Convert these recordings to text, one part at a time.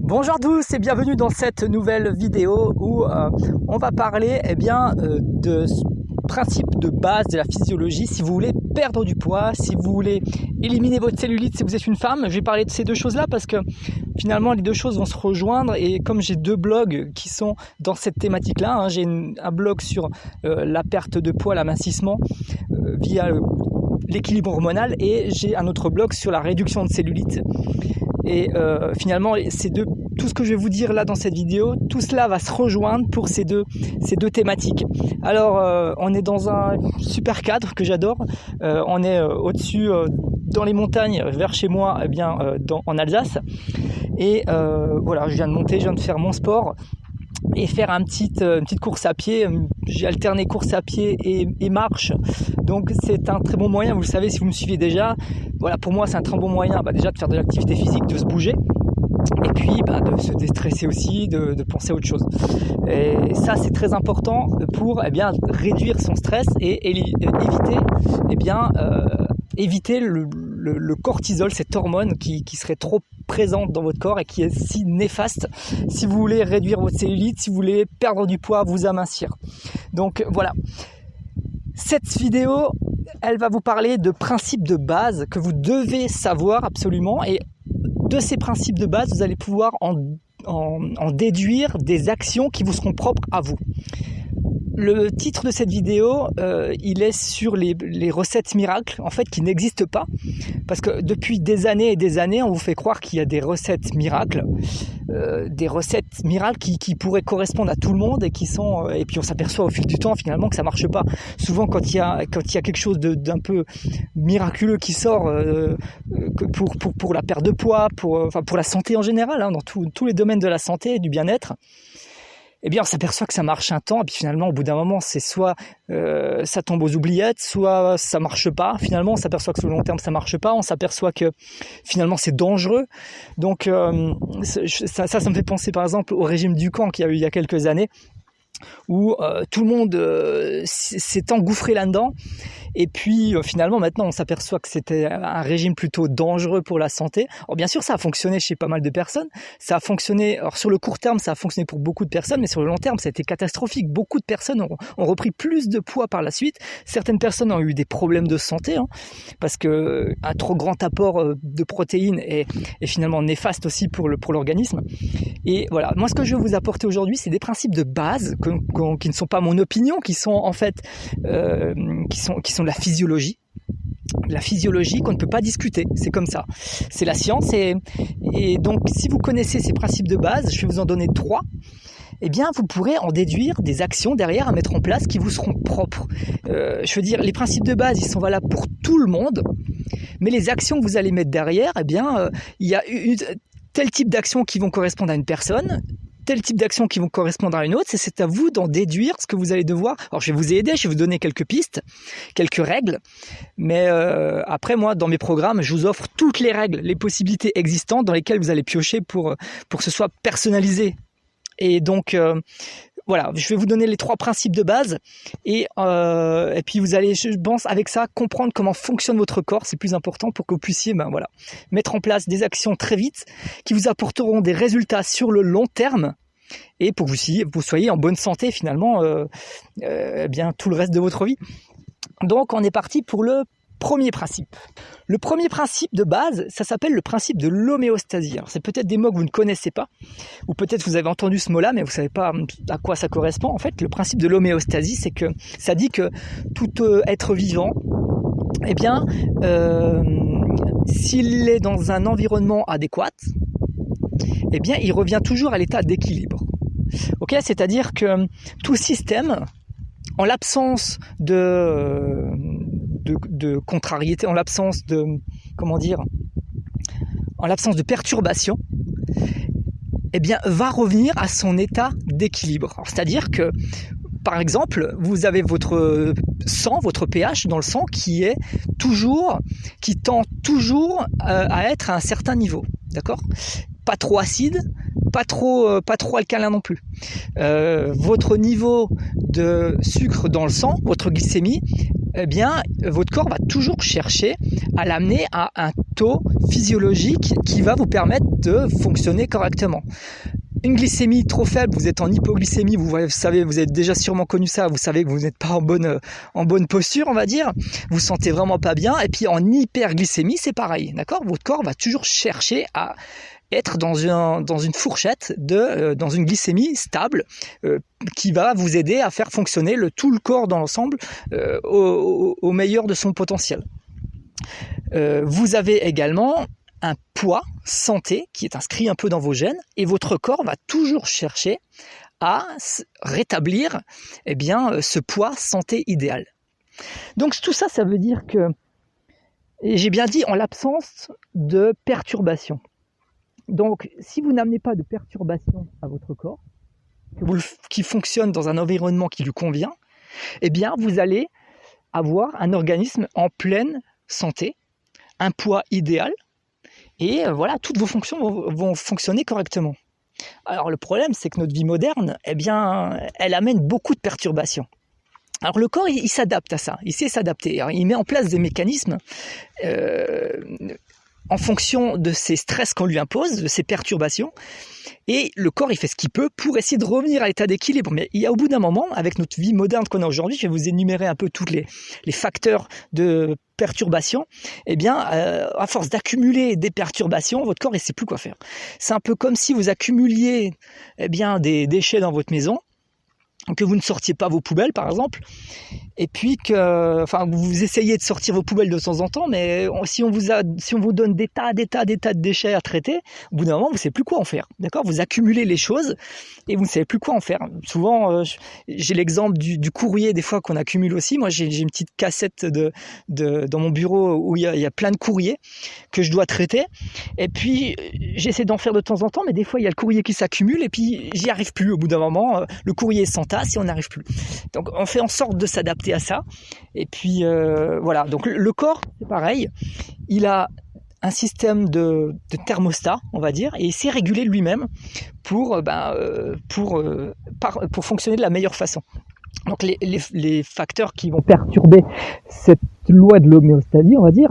Bonjour à tous et bienvenue dans cette nouvelle vidéo où on va parler de principe de base de la physiologie. Si vous voulez perdre du poids, si vous voulez éliminer votre cellulite, si vous êtes une femme, je vais parler de ces deux choses là parce que finalement les deux choses vont se rejoindre. Et comme j'ai deux blogs qui sont dans cette thématique là, j'ai un blog sur la perte de poids, l'amincissement via l'équilibre hormonal, et j'ai un autre blog sur la réduction de cellulite. Et finalement, tout ce que je vais vous dire là dans cette vidéo, tout cela va se rejoindre pour ces deux thématiques. Alors, on est dans un super cadre que j'adore. On est au-dessus, dans les montagnes, vers chez moi, en Alsace. Et voilà, je viens de faire mon sport et faire une petite course à pied. J'ai alterné course à pied et marche, donc c'est un très bon moyen, vous le savez si vous me suivez déjà. Voilà, pour moi c'est un très bon moyen déjà de faire de l'activité physique, de se bouger, et puis de se déstresser aussi, de penser à autre chose. Et ça c'est très important pour réduire son stress et éviter le cortisol, cette hormone qui serait trop présente dans votre corps et qui est si néfaste si vous voulez réduire votre cellulite, si vous voulez perdre du poids, vous amincir. Donc voilà, cette vidéo, elle va vous parler de principes de base que vous devez savoir absolument, et de ces principes de base, vous allez pouvoir en déduire des actions qui vous seront propres à vous. Le titre de cette vidéo, il est sur les recettes miracles, en fait, qui n'existent pas, parce que depuis des années et des années, on vous fait croire qu'il y a des recettes miracles qui pourraient correspondre à tout le monde et puis on s'aperçoit au fil du temps finalement que ça marche pas. Souvent, quand il y a quelque chose d'un peu miraculeux qui sort pour la perte de poids, pour la santé en général, dans tous les domaines de la santé et du bien-être. On s'aperçoit que ça marche un temps, et puis finalement, au bout d'un moment, c'est soit ça tombe aux oubliettes, soit ça marche pas. Finalement, on s'aperçoit que sur le long terme, ça marche pas. On s'aperçoit que finalement, c'est dangereux. Donc, ça me fait penser, par exemple, au régime Dukan qu'il y a eu il y a quelques années, où tout le monde s'est engouffré là-dedans. Et puis finalement maintenant on s'aperçoit que c'était un régime plutôt dangereux pour la santé. Alors bien sûr ça a fonctionné chez pas mal de personnes, ça a fonctionné, alors sur le court terme ça a fonctionné pour beaucoup de personnes, mais sur le long terme ça a été catastrophique. Beaucoup de personnes ont repris plus de poids par la suite. Certaines personnes ont eu des problèmes de santé, parce que un trop grand apport de protéines est finalement néfaste aussi pour l'organisme. Et voilà, moi ce que je vais vous apporter aujourd'hui, c'est des principes de base qui ne sont pas mon opinion, qui sont en fait qui sont de la physiologie. La physiologie qu'on ne peut pas discuter, c'est comme ça. C'est la science, et donc si vous connaissez ces principes de base, je vais vous en donner 3. Vous pourrez en déduire des actions derrière à mettre en place qui vous seront propres. Je veux dire, les principes de base, ils sont valables pour tout le monde, mais les actions que vous allez mettre derrière, il y a tel type d'actions qui vont correspondre à une personne, tel type d'actions qui vont correspondre à une autre. C'est à vous d'en déduire ce que vous allez devoir. Alors je vais vous aider, je vais vous donner quelques pistes, quelques règles, mais après moi dans mes programmes je vous offre toutes les règles, les possibilités existantes dans lesquelles vous allez piocher pour que ce soit personnalisé. Et donc voilà, je vais vous donner les 3 principes de base, et puis vous allez, je pense, avec ça, comprendre comment fonctionne votre corps. C'est plus important pour que vous puissiez mettre en place des actions très vite qui vous apporteront des résultats sur le long terme, et pour que vous soyez en bonne santé finalement tout le reste de votre vie. Donc on est parti pour le premier principe. Le premier principe de base, ça s'appelle le principe de l'homéostasie. Alors c'est peut-être des mots que vous ne connaissez pas, ou peut-être vous avez entendu ce mot-là, mais vous ne savez pas à quoi ça correspond. En fait, le principe de l'homéostasie, c'est que ça dit que tout être vivant, s'il est dans un environnement adéquat, il revient toujours à l'état d'équilibre. Okay, c'est-à-dire que tout système, en l'absence de contrariété, en l'absence de perturbation, va revenir à son état d'équilibre. Alors, c'est-à-dire que, par exemple, vous avez votre sang, votre pH dans le sang qui tend toujours à être à un certain niveau, d'accord ? Pas trop acide, pas trop alcalin non plus. Votre niveau de sucre dans le sang, votre glycémie, eh bien, votre corps va toujours chercher à l'amener à un taux physiologique qui va vous permettre de fonctionner correctement. Une glycémie trop faible, vous êtes en hypoglycémie, vous savez, vous avez déjà sûrement connu ça, vous savez que vous n'êtes pas en bonne posture, on va dire, vous sentez vraiment pas bien, et puis en hyperglycémie, c'est pareil, d'accord ? Votre corps va toujours chercher à être dans une fourchette dans une glycémie stable qui va vous aider à faire fonctionner tout le corps dans l'ensemble au meilleur de son potentiel. Vous avez également un poids santé qui est inscrit un peu dans vos gènes et votre corps va toujours chercher à rétablir ce poids santé idéal. Donc tout ça, ça veut dire que, et j'ai bien dit, en l'absence de perturbation. Donc si vous n'amenez pas de perturbation à votre corps, qui fonctionne dans un environnement qui lui convient, eh bien vous allez avoir un organisme en pleine santé, un poids idéal, et voilà, toutes vos fonctions vont fonctionner correctement. Alors le problème, c'est que notre vie moderne, elle amène beaucoup de perturbations. Alors le corps, il s'adapte à ça, il sait s'adapter. Alors, il met en place des mécanismes en fonction de ces stress qu'on lui impose, de ces perturbations, et le corps, il fait ce qu'il peut pour essayer de revenir à l'état d'équilibre. Mais il y a au bout d'un moment, avec notre vie moderne qu'on a aujourd'hui, je vais vous énumérer un peu tous les facteurs de perturbation, à force d'accumuler des perturbations, votre corps, il ne sait plus quoi faire. C'est un peu comme si vous accumuliez des déchets dans votre maison, que vous ne sortiez pas vos poubelles par exemple, et puis que vous essayez de sortir vos poubelles de temps en temps, mais si on vous donne des tas de déchets à traiter, au bout d'un moment vous ne savez plus quoi en faire, d'accord ? Vous accumulez les choses et vous ne savez plus quoi en faire. Souvent j'ai l'exemple du courrier des fois qu'on accumule aussi. Moi j'ai une petite cassette dans mon bureau où il y a plein de courriers que je dois traiter, et puis j'essaie d'en faire de temps en temps, mais des fois il y a le courrier qui s'accumule et puis j'y arrive plus. Au bout d'un moment le courrier s'entasse et on n'arrive plus. Donc on fait en sorte de s'adapter à ça. Et puis voilà, donc le corps, c'est pareil. Il a un système de thermostat, on va dire, et il sait réguler lui-même pour fonctionner de la meilleure façon. Donc les facteurs qui vont perturber cette loi de l'homéostasie, on va dire,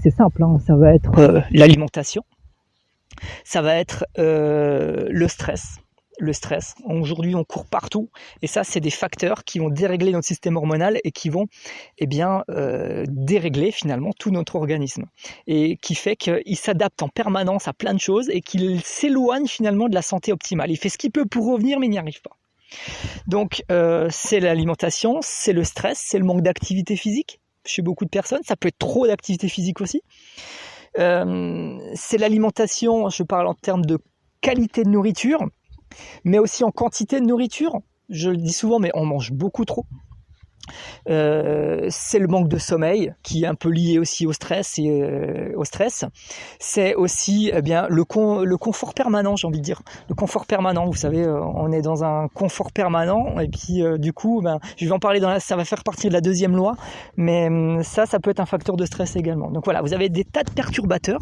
c'est simple, hein. Ça va être l'alimentation, ça va être le stress. Aujourd'hui, on court partout, et ça, c'est des facteurs qui vont dérégler notre système hormonal et qui vont dérégler finalement tout notre organisme, et qui fait qu'il s'adapte en permanence à plein de choses et qu'il s'éloigne finalement de la santé optimale. Il fait ce qu'il peut pour revenir, mais il n'y arrive pas. Donc, c'est l'alimentation, c'est le stress, c'est le manque d'activité physique chez beaucoup de personnes. Ça peut être trop d'activité physique aussi. C'est l'alimentation, je parle en termes de qualité de nourriture, mais aussi en quantité de nourriture. Je le dis souvent, mais on mange beaucoup trop. C'est le manque de sommeil qui est un peu lié aussi au stress C'est aussi le confort permanent, j'ai envie de dire. Le confort permanent, vous savez, on est dans un confort permanent, et puis du coup, je vais en parler ça va faire partie de la deuxième loi, mais ça peut être un facteur de stress également. Donc voilà, vous avez des tas de perturbateurs.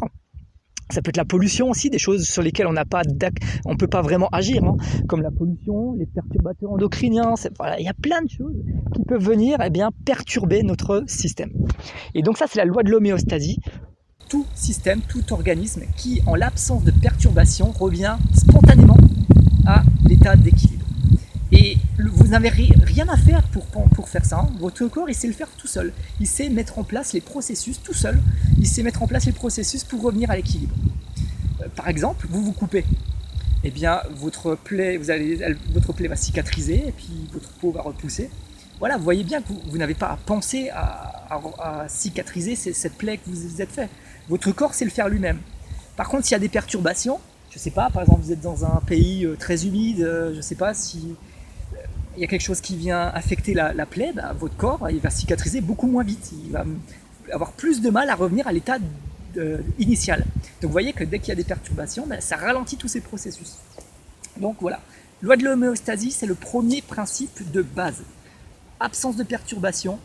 Ça peut être la pollution aussi, des choses sur lesquelles on ne peut pas vraiment agir, hein, comme la pollution, les perturbateurs endocriniens. Il y a plein de choses qui peuvent venir perturber notre système. Et donc ça, c'est la loi de l'homéostasie. Tout système, tout organisme qui, en l'absence de perturbation, revient spontanément à l'état d'équilibre. Et vous n'avez rien à faire pour faire ça, hein. Votre corps, il sait le faire tout seul. Il sait mettre en place les processus tout seul. Il sait mettre en place les processus pour revenir à l'équilibre. Par exemple, vous vous coupez. Votre plaie va cicatriser et puis votre peau va repousser. Voilà, vous voyez bien que vous n'avez pas à penser à cicatriser cette plaie que vous vous êtes fait. Votre corps sait le faire lui-même. Par contre, s'il y a des perturbations, je ne sais pas, par exemple, vous êtes dans un pays très humide, je ne sais pas si il y a quelque chose qui vient affecter la plaie, votre corps, il va cicatriser beaucoup moins vite. Il va avoir plus de mal à revenir à l'état initial. Donc vous voyez que dès qu'il y a des perturbations, ça ralentit tous ces processus. Donc voilà, loi de l'homéostasie, c'est le premier principe de base. Absence de perturbation,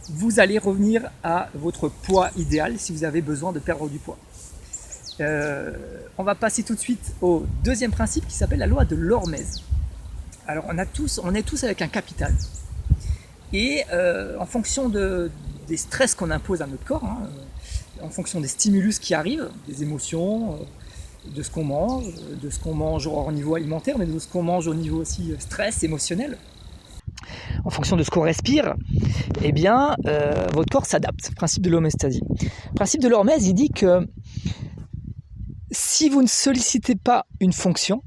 vous allez revenir à votre poids idéal si vous avez besoin de perdre du poids. On va passer tout de suite au deuxième principe qui s'appelle la loi de l'hormèse. Alors on est tous avec un capital. Et en fonction des stress qu'on impose à notre corps, en fonction des stimulus qui arrivent, des émotions, de ce qu'on mange au niveau alimentaire, mais de ce qu'on mange au niveau aussi stress, émotionnel, en fonction de ce qu'on respire, eh bien, votre corps s'adapte. Principe de l'homéostasie. Principe de l'hormèse, il dit que si vous ne sollicitez pas une fonction,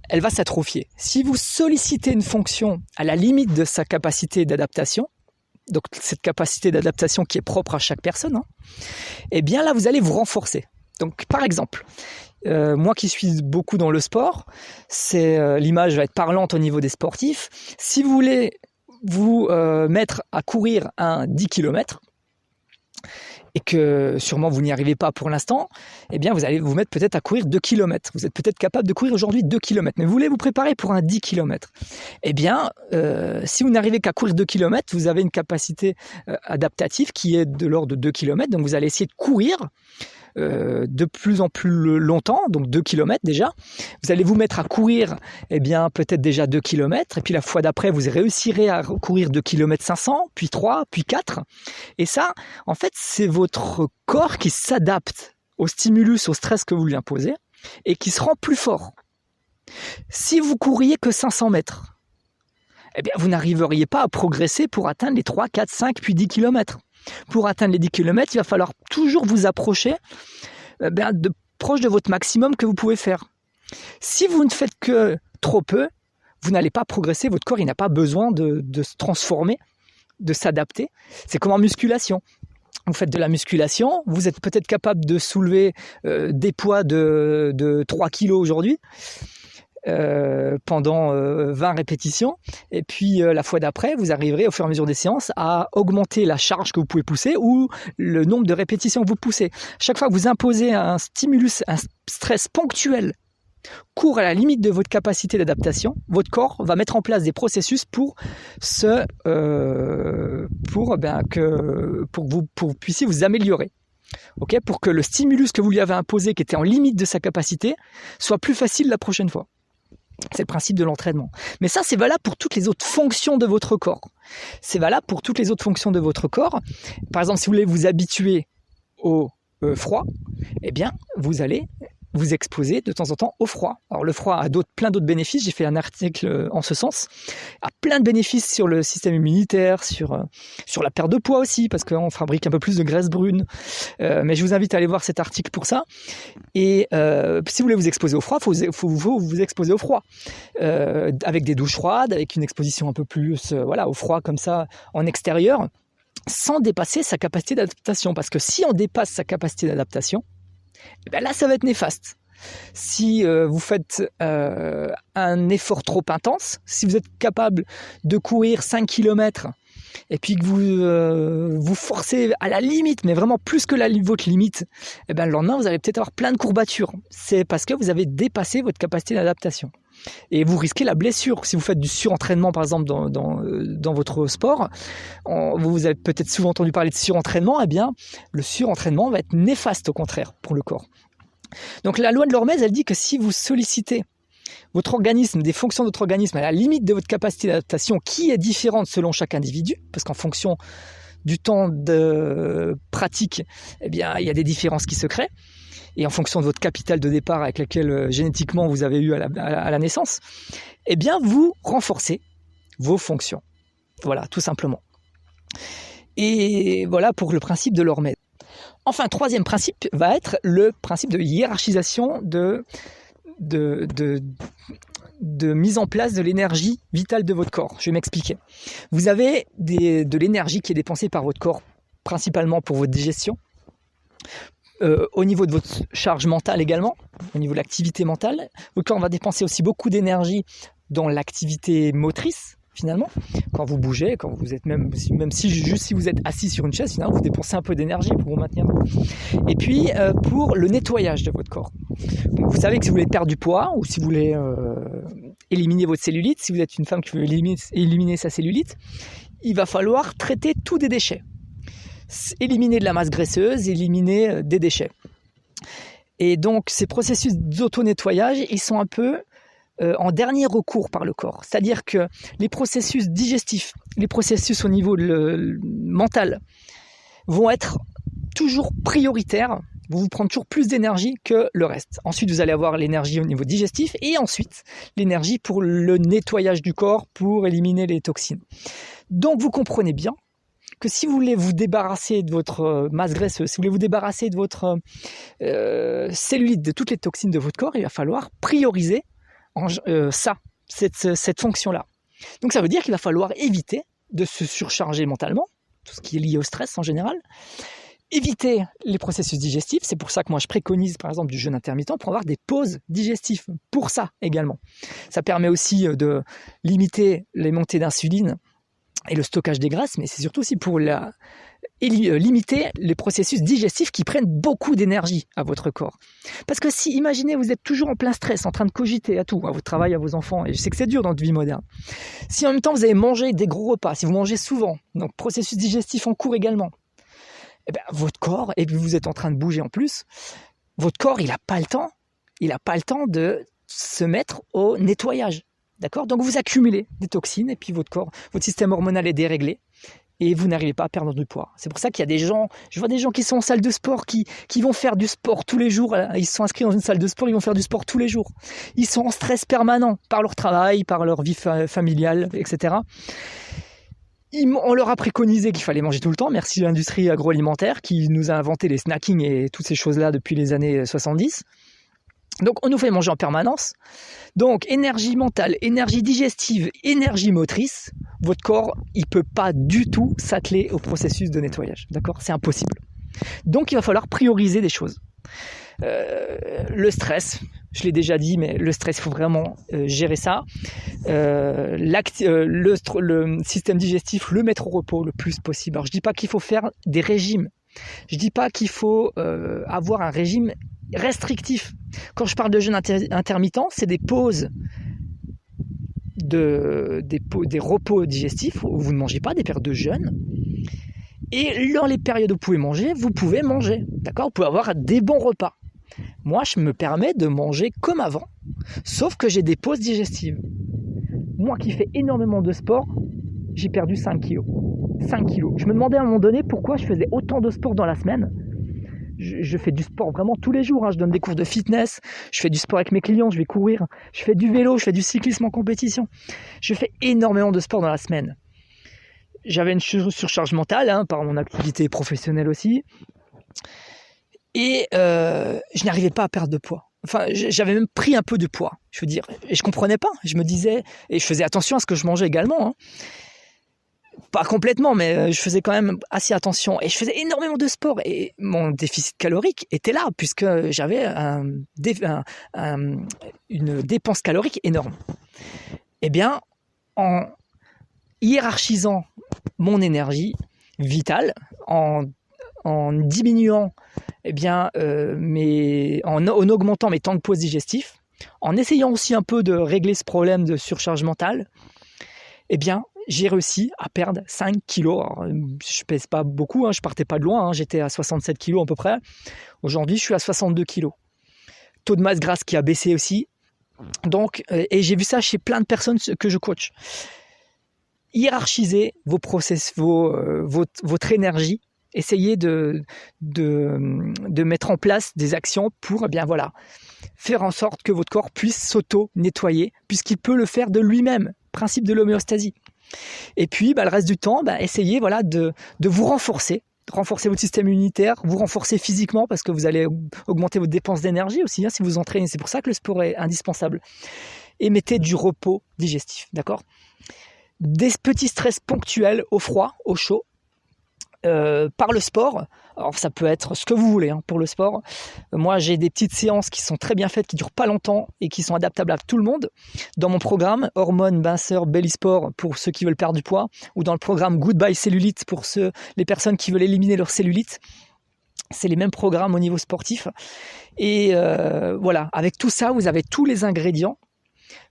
elle va s'atrophier. Si vous sollicitez une fonction à la limite de sa capacité d'adaptation, donc cette capacité d'adaptation qui est propre à chaque personne, eh bien là, vous allez vous renforcer. Donc, par exemple, moi qui suis beaucoup dans le sport, l'image va être parlante au niveau des sportifs. Si vous voulez vous mettre à courir un 10 km, et que sûrement vous n'y arrivez pas pour l'instant, eh bien vous allez vous mettre peut-être à courir 2 km. Vous êtes peut-être capable de courir aujourd'hui 2 km, mais vous voulez vous préparer pour un 10 km. Eh bien, si vous n'arrivez qu'à courir 2 km, vous avez une capacité adaptative qui est de l'ordre de 2 km, donc vous allez essayer de courir de plus en plus longtemps, donc 2 km déjà. Vous allez vous mettre à courir, eh bien, peut-être déjà 2 km, et puis la fois d'après, vous réussirez à courir 2 km 500, puis 3, puis 4. Et ça, en fait, c'est votre corps qui s'adapte au stimulus, au stress que vous lui imposez, et qui se rend plus fort. Si vous couriez que 500 mètres, eh bien, vous n'arriveriez pas à progresser pour atteindre les 3, 4, 5, puis 10 km. Pour atteindre les 10 km, il va falloir toujours vous approcher proche de votre maximum que vous pouvez faire. Si vous ne faites que trop peu, vous n'allez pas progresser, votre corps il n'a pas besoin de se transformer, de s'adapter. C'est comme en musculation. Vous faites de la musculation, vous êtes peut-être capable de soulever des poids de 3 kg aujourd'hui, pendant 20 répétitions, et puis la fois d'après vous arriverez au fur et à mesure des séances à augmenter la charge que vous pouvez pousser ou le nombre de répétitions que vous poussez. Chaque fois que vous imposez un stimulus, un stress ponctuel court à la limite de votre capacité d'adaptation, votre corps va mettre en place des processus pour que vous puissiez vous améliorer. Okay, pour que le stimulus que vous lui avez imposé, qui était en limite de sa capacité, soit plus facile la prochaine fois. C'est le principe de l'entraînement. Mais ça, c'est valable pour toutes les autres fonctions de votre corps. C'est valable pour toutes les autres fonctions de votre corps. Par exemple, si vous voulez vous habituer au froid, eh bien, vous allez vous exposer de temps en temps au froid. Alors le froid a plein d'autres bénéfices, j'ai fait un article en ce sens, a plein de bénéfices sur le système immunitaire, sur la perte de poids aussi, parce qu'on fabrique un peu plus de graisse brune, mais je vous invite à aller voir cet article pour ça. Et si vous voulez vous exposer au froid, il faut vous exposer au froid, avec des douches froides, avec une exposition un peu plus au froid comme ça en extérieur, sans dépasser sa capacité d'adaptation, parce que si on dépasse sa capacité d'adaptation, et bien là, ça va être néfaste. Si vous faites un effort trop intense, si vous êtes capable de courir 5 km et puis que vous forcez à la limite, mais vraiment plus que votre limite, et bien le lendemain, vous allez peut-être avoir plein de courbatures. C'est parce que vous avez dépassé votre capacité d'adaptation. Et vous risquez la blessure. Si vous faites du surentraînement, par exemple, dans votre sport, vous avez peut-être souvent entendu parler de surentraînement, eh bien, le surentraînement va être néfaste au contraire pour le corps. Donc la loi de l'hormèse, elle dit que si vous sollicitez votre organisme, des fonctions de votre organisme à la limite de votre capacité d'adaptation, qui est différente selon chaque individu, parce qu'en fonction du temps de pratique, eh bien, il y a des différences qui se créent, et en fonction de votre capital de départ avec lequel génétiquement vous avez eu à la naissance, eh bien vous renforcez vos fonctions. Voilà, tout simplement. Et voilà pour le principe de l'hormèse. Enfin, troisième principe va être le principe de hiérarchisation de mise en place de l'énergie vitale de votre corps. Je vais m'expliquer. Vous avez de l'énergie qui est dépensée par votre corps, principalement pour votre digestion, au niveau de votre charge mentale également, au niveau de l'activité mentale. Votre corps va dépenser aussi beaucoup d'énergie dans l'activité motrice, finalement. Quand vous bougez, quand vous êtes même si vous êtes assis sur une chaise, finalement, vous dépensez un peu d'énergie pour vous maintenir. Et puis, pour le nettoyage de votre corps. Donc, vous savez que si vous voulez perdre du poids ou si vous voulez éliminer votre cellulite, si vous êtes une femme qui veut éliminer sa cellulite, il va falloir traiter tous des déchets. Éliminer de la masse graisseuse, éliminer des déchets. Et donc, ces processus d'auto-nettoyage, ils sont un peu en dernier recours par le corps. C'est-à-dire que les processus digestifs, les processus au niveau mental vont être toujours prioritaires, vont vous prendre toujours plus d'énergie que le reste. Ensuite, vous allez avoir l'énergie au niveau digestif et ensuite l'énergie pour le nettoyage du corps, pour éliminer les toxines. Donc, vous comprenez bien que si vous voulez vous débarrasser de votre masse graisseuse, si vous voulez vous débarrasser de votre cellulite, de toutes les toxines de votre corps, il va falloir prioriser cette fonction-là. Donc ça veut dire qu'il va falloir éviter de se surcharger mentalement, tout ce qui est lié au stress en général, éviter les processus digestifs. C'est pour ça que moi je préconise par exemple du jeûne intermittent pour avoir des pauses digestives, pour ça également. Ça permet aussi de limiter les montées d'insuline et le stockage des graisses, mais c'est surtout aussi pour limiter les processus digestifs qui prennent beaucoup d'énergie à votre corps. Parce que si, imaginez, vous êtes toujours en plein stress, en train de cogiter à tout, à votre travail, à vos enfants, et je sais que c'est dur dans notre vie moderne. Si en même temps vous avez mangé des gros repas, si vous mangez souvent, donc processus digestif en cours également, eh bien, votre corps, et puis vous êtes en train de bouger en plus, votre corps, il n'a pas le temps de se mettre au nettoyage. D'accord ? Donc vous accumulez des toxines et puis votre corps, votre système hormonal est déréglé et vous n'arrivez pas à perdre du poids. C'est pour ça qu'il y a des gens, je vois des gens qui sont en salle de sport, qui vont faire du sport tous les jours. Ils se sont inscrits dans une salle de sport, ils vont faire du sport tous les jours. Ils sont en stress permanent par leur travail, par leur vie familiale, etc. On leur a préconisé qu'il fallait manger tout le temps. Merci l'industrie agroalimentaire qui nous a inventé les snackings et toutes ces choses-là depuis les années 70. Donc, on nous fait manger en permanence. Donc, énergie mentale, énergie digestive, énergie motrice, votre corps, il ne peut pas du tout s'atteler au processus de nettoyage. D'accord ? C'est impossible. Donc, il va falloir prioriser des choses. Le stress, je l'ai déjà dit, mais le stress, il faut vraiment gérer ça. Le système digestif, le mettre au repos le plus possible. Alors, je ne dis pas qu'il faut faire des régimes. Je ne dis pas qu'il faut avoir un régime restrictif. Quand je parle de jeûne intermittent, c'est des pauses, des repos digestifs où vous ne mangez pas, des périodes de jeûne. Et dans les périodes où vous pouvez manger, d'accord ? Vous pouvez avoir des bons repas. Moi, je me permets de manger comme avant, sauf que j'ai des pauses digestives. Moi qui fais énormément de sport, j'ai perdu 5 kilos. 5 kilos. Je me demandais à un moment donné pourquoi je faisais autant de sport dans la semaine. Je fais du sport vraiment tous les jours. Je donne des cours de fitness, je fais du sport avec mes clients, je vais courir, je fais du vélo, je fais du cyclisme en compétition. Je fais énormément de sport dans la semaine. J'avais une surcharge mentale par mon activité professionnelle aussi. Et je n'arrivais pas à perdre de poids. Enfin, j'avais même pris un peu de poids, je veux dire. Et je comprenais pas. Je me disais, et je faisais attention à ce que je mangeais également. Pas complètement, mais je faisais quand même assez attention. Et je faisais énormément de sport. Et mon déficit calorique était là, puisque j'avais une dépense calorique énorme. Eh bien, en hiérarchisant mon énergie vitale, en diminuant, en augmentant mes temps de pause digestif, en essayant aussi un peu de régler ce problème de surcharge mentale, eh bien, j'ai réussi à perdre 5 kilos. Alors, je pèse pas beaucoup, je partais pas de loin, j'étais à 67 kilos à peu près. Aujourd'hui, je suis à 62 kilos. Taux de masse grasse qui a baissé aussi. Donc, et j'ai vu ça chez plein de personnes que je coach. Hiérarchisez vos process, votre énergie. Essayez de mettre en place des actions pour faire en sorte que votre corps puisse s'auto-nettoyer, puisqu'il peut le faire de lui-même. Principe de l'homéostasie. Et puis, le reste du temps, essayez de vous renforcer votre système immunitaire, vous renforcer physiquement parce que vous allez augmenter votre dépense d'énergie aussi si vous entraînez. C'est pour ça que le sport est indispensable. Et mettez du repos digestif, d'accord ? Des petits stress ponctuels au froid, au chaud, par le sport. Alors ça peut être ce que vous voulez pour le sport. Moi j'ai des petites séances qui sont très bien faites, qui durent pas longtemps et qui sont adaptables à tout le monde. Dans mon programme Hormones, Minceur, Belly Sport pour ceux qui veulent perdre du poids, ou dans le programme Goodbye Cellulite pour les personnes qui veulent éliminer leur cellulite. C'est les mêmes programmes au niveau sportif. Et avec tout ça, vous avez tous les ingrédients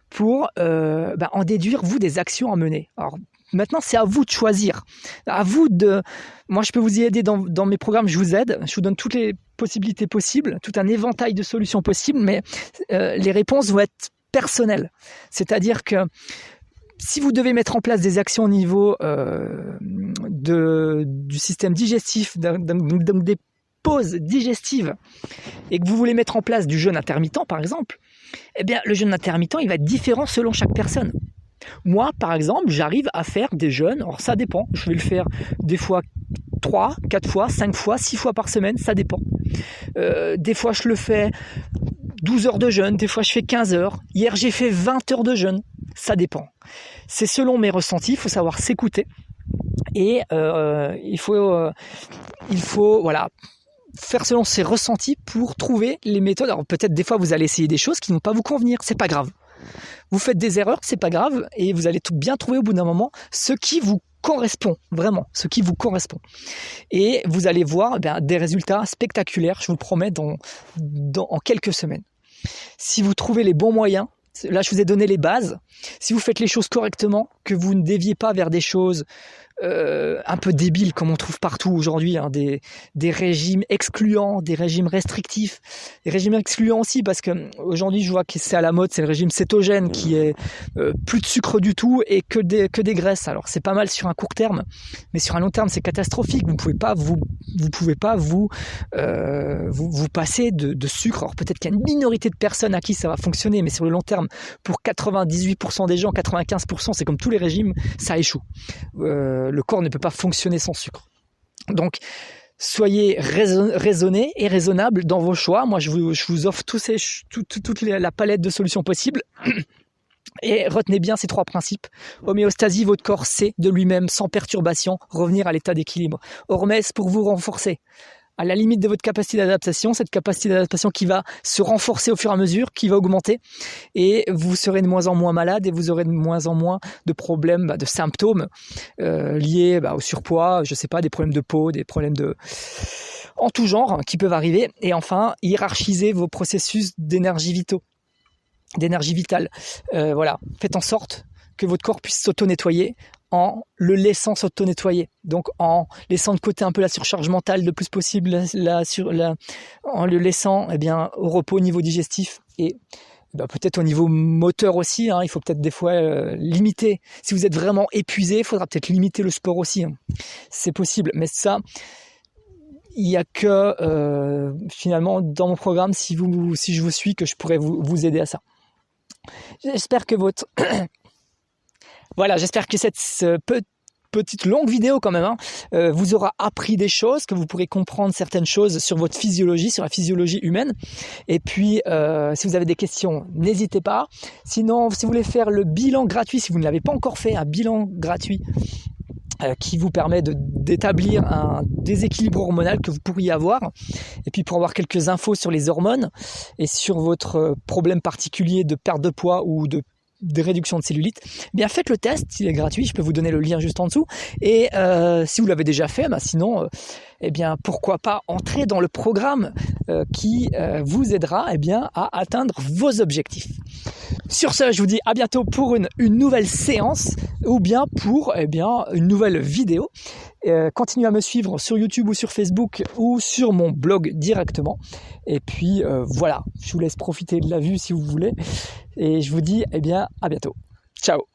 pour en déduire vous des actions à mener. Alors maintenant, c'est à vous de choisir. Moi, je peux vous y aider dans mes programmes, je vous aide. Je vous donne toutes les possibilités possibles, tout un éventail de solutions possibles, mais les réponses vont être personnel. C'est-à-dire que si vous devez mettre en place des actions au niveau du système digestif, donc des pauses digestives, et que vous voulez mettre en place du jeûne intermittent par exemple, eh bien le jeûne intermittent il va être différent selon chaque personne. Moi par exemple j'arrive à faire des jeûnes, alors ça dépend, je vais le faire des fois 3, 4 fois, 5 fois, 6 fois par semaine, ça dépend. Des fois je le fais 12 heures de jeûne, des fois je fais 15 heures, hier j'ai fait 20 heures de jeûne, ça dépend. C'est selon mes ressentis, il faut savoir s'écouter et il faut voilà, faire selon ses ressentis pour trouver les méthodes. Alors peut-être des fois vous allez essayer des choses qui ne vont pas vous convenir, c'est pas grave. Vous faites des erreurs, c'est pas grave et vous allez bien trouver au bout d'un moment ce qui vous correspond, vraiment, ce qui vous correspond. Et vous allez voir des résultats spectaculaires, je vous le promets, en quelques semaines. Si vous trouvez les bons moyens, là je vous ai donné les bases, si vous faites les choses correctement, que vous ne déviez pas vers des choses un peu débiles comme on trouve partout aujourd'hui, hein, des régimes excluants, des régimes restrictifs, des régimes excluants aussi parce que aujourd'hui je vois que c'est à la mode, c'est le régime cétogène qui est plus de sucre du tout et que des graisses. Alors c'est pas mal sur un court terme, mais sur un long terme c'est catastrophique. Vous pouvez pas vous passer de sucre. Alors peut-être qu'il y a une minorité de personnes à qui ça va fonctionner, mais sur le long terme, pour 98% des gens, 95%, c'est comme tous les régimes, ça échoue. Le corps ne peut pas fonctionner sans sucre. Donc, soyez raisonnés et raisonnables dans vos choix. Moi, je vous offre toute la palette de solutions possibles. Et retenez bien ces 3 principes. Homéostasie, votre corps sait de lui-même, sans perturbation, revenir à l'état d'équilibre. Hormèse pour vous renforcer. À la limite de votre capacité d'adaptation, cette capacité d'adaptation qui va se renforcer au fur et à mesure, qui va augmenter, et vous serez de moins en moins malade et vous aurez de moins en moins de problèmes, de symptômes liés au surpoids, je sais pas, des problèmes de peau, des problèmes en tout genre qui peuvent arriver. Et enfin, hiérarchisez vos processus d'énergie vitale. Voilà, faites en sorte que votre corps puisse s'auto-nettoyer en le laissant s'auto-nettoyer. Donc en laissant de côté un peu la surcharge mentale le plus possible, en le laissant au repos au niveau digestif et peut-être au niveau moteur aussi. Il faut peut-être des fois limiter. Si vous êtes vraiment épuisé, il faudra peut-être limiter le sport aussi. C'est possible, mais ça, il n'y a que finalement dans mon programme, si je vous suis, que je pourrais vous aider à ça. J'espère que j'espère que cette petite longue vidéo quand même vous aura appris des choses, que vous pourrez comprendre certaines choses sur votre physiologie, sur la physiologie humaine. Et puis, si vous avez des questions, n'hésitez pas. Sinon, si vous voulez faire le bilan gratuit, si vous ne l'avez pas encore fait, un bilan gratuit qui vous permet d'établir un déséquilibre hormonal que vous pourriez avoir, et puis pour avoir quelques infos sur les hormones et sur votre problème particulier de perte de poids ou de réduction de cellulite, faites le test, il est gratuit, je peux vous donner le lien juste en dessous, et si vous l'avez déjà fait, sinon pourquoi pas entrer dans le programme qui vous aidera à atteindre vos objectifs. Sur ce, je vous dis à bientôt pour une nouvelle séance ou bien pour une nouvelle vidéo. Continuez à me suivre sur YouTube ou sur Facebook ou sur mon blog directement. Et puis voilà, je vous laisse profiter de la vue si vous voulez. Et je vous dis à bientôt. Ciao.